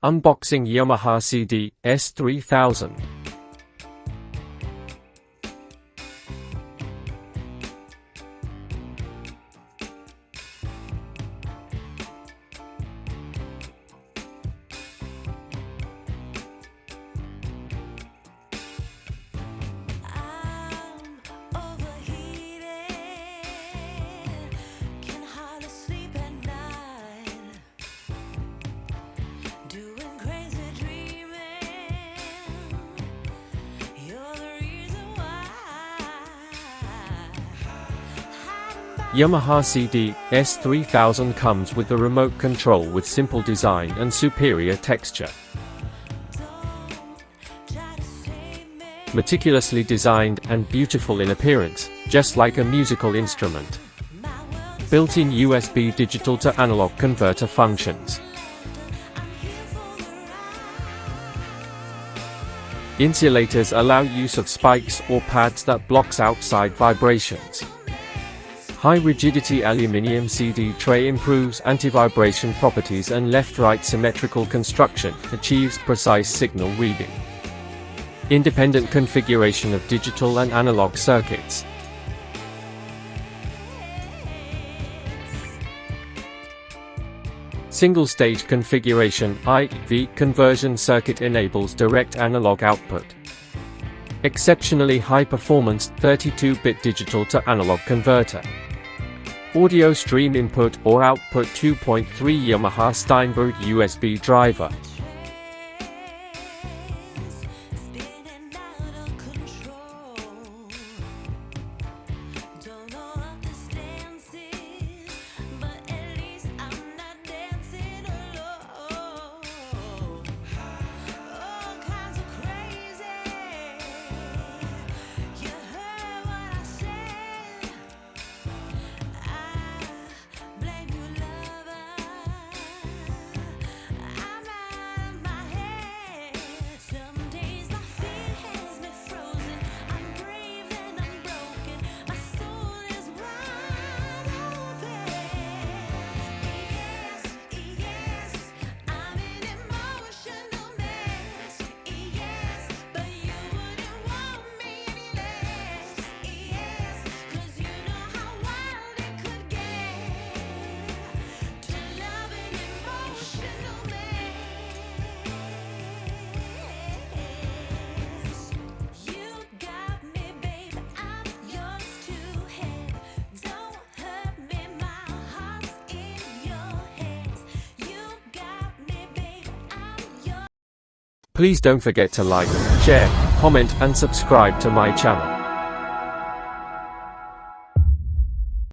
Unboxing Yamaha CD-S3000. Yamaha CD-S3000 comes with the remote control with simple design and superior texture. Meticulously designed and beautiful in appearance, just like a musical instrument. Built-in USB digital to analog converter functions. Insulators allow use of spikes or pads that blocks outside vibrations. High-rigidity aluminium CD tray improves anti-vibration properties, and left-right symmetrical construction achieves precise signal reading. Independent configuration of digital and analog circuits. Single-stage configuration IV conversion circuit enables direct analog output. Exceptionally high-performance 32-bit digital to analog converter. Audio stream input or output 2.3 Yamaha Steinberg USB driver. Please don't forget to like, share, comment and subscribe to my channel.